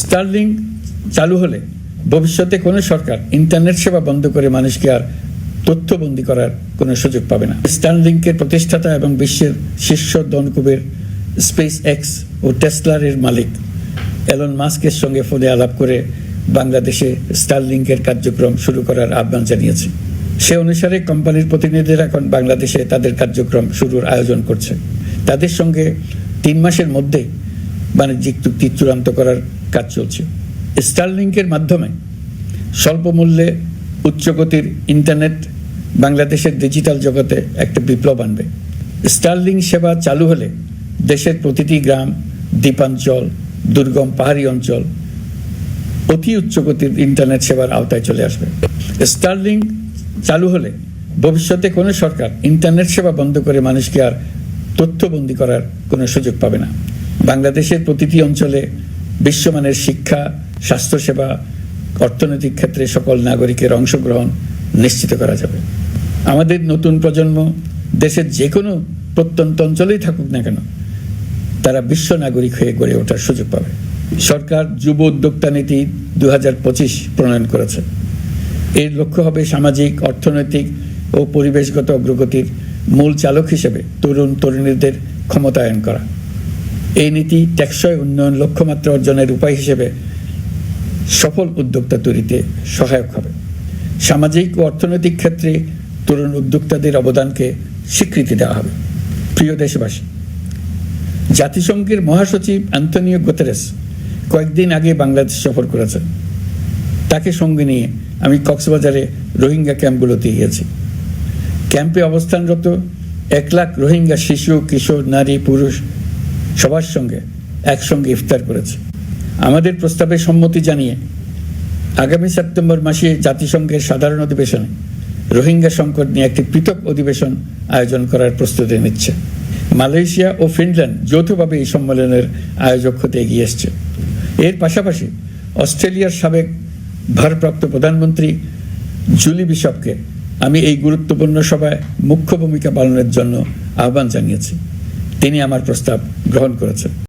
Starlink চালু হলে ভবিষ্যতে কোনো সরকার ইন্টারনেট সেবা বন্ধ করে মানুষকে আর তথ্যবন্দী করার কোনো সুযোগ পাবে না। স্টারলিংকের প্রতিষ্ঠাতা এবং বিশ্বের শীর্ষ ধনকুবের স্পেস এক্স ও টেসলার মালিক এলন মাস্কের সঙ্গে ফোনে আলাপ করে বাংলাদেশে স্টারলিংকের কার্যক্রম শুরু করার আহ্বান জানিয়েছে। সে অনুসারে কোম্পানির প্রতিনিধিরা এখন বাংলাদেশে তাদের কার্যক্রম শুরুর আয়োজন করছে। তাদের সঙ্গে 3 মাসের মধ্যে বাণিজ্যিক চুক্তি চূড়ান্ত করার কাজ চলছে। স্টারলিংকের মাধ্যমে স্বল্প মূল্যে উচ্চগতির ইন্টারনেট বাংলাদেশের ডিজিটাল জগতে একটা বিপ্লব আনবে। স্টারলিংক সেবা চালু হলে দেশের প্রতিটি গ্রাম, দ্বীপাঞ্চল, দুর্গম পাহাড়ি অঞ্চল অতি উচ্চগতির ইন্টারনেট সেবার আওতায় চলে আসবে। স্টারলিংক চালু হলে ভবিষ্যতে কোনো সরকার ইন্টারনেট সেবা বন্ধ করে মানুষকে আর তথ্যবন্দী করার কোনো সুযোগ পাবে না। বাংলাদেশের প্রতিটি অঞ্চলে বিশ্বমানের শিক্ষা, স্বাস্থ্যসেবা, অর্থনৈতিক ক্ষেত্রে সকল নাগরিকের অংশগ্রহণ নিশ্চিত করা যাবে। আমাদের নতুন প্রজন্ম দেশের যে কোনো প্রত্যন্ত অঞ্চলেই থাকুক না কেন, তারা বিশ্ব নাগরিক হয়ে গড়ে ওঠার সুযোগ পাবে। সরকার যুব উদ্যোক্তা নীতি 2025 প্রণয়ন করেছে। এর লক্ষ্য হবে সামাজিক, অর্থনৈতিক ও পরিবেশগত অগ্রগতির মূল চালক হিসেবে তরুণ তরুণীদের ক্ষমতায়ন করা। এই নীতি টেকসই উন্নয়ন লক্ষ্যমাত্রা অর্জনের উপায় হিসেবে সফল উদ্যোক্তা তৈরিতে সহায়ক হবে। সামাজিক ও অর্থনৈতিক ক্ষেত্রে তরুণ উদ্যোক্তাদের অবদানকে স্বীকৃতি দেওয়া হবে। প্রিয় দেশবাসী, জাতিসংঘের মহাসচিব অ্যান্টনিও গুতেরেস কয়েকদিন আগে বাংলাদেশ সফর করেছেন। তাকে সঙ্গে নিয়ে আমি কক্সবাজারে রোহিঙ্গা ক্যাম্পগুলোতে গিয়েছি। ক্যাম্পে অবস্থানরত 1 লাখ রোহিঙ্গা শিশু, কিশোর, নারী, পুরুষ সবার সঙ্গে একসঙ্গে ইফতার করেছে। আমাদের প্রস্তাবে সম্মতি জানিয়ে আগামী সেপ্টেম্বর মাসে জাতিসংঘের সাধারণ অধিবেশনে রোহিঙ্গা সংকট নিয়ে একটি পৃথক অধিবেশন আয়োজন করার প্রস্তুতি নিচ্ছে। মালয়েশিয়া ও ফিনল্যান্ড যৌথভাবে এই সম্মেলনের আয়োজক হতে এগিয়ে এসছে। এর পাশাপাশি অস্ট্রেলিয়ার সাবেক ভারপ্রাপ্ত প্রধানমন্ত্রী জুলি বিশপকে আমি এই গুরুত্বপূর্ণ সভায় মুখ্য ভূমিকা পালনের জন্য আহ্বান জানিয়েছি। তিনি আমার প্রস্তাব গ্রহণ করেছেন।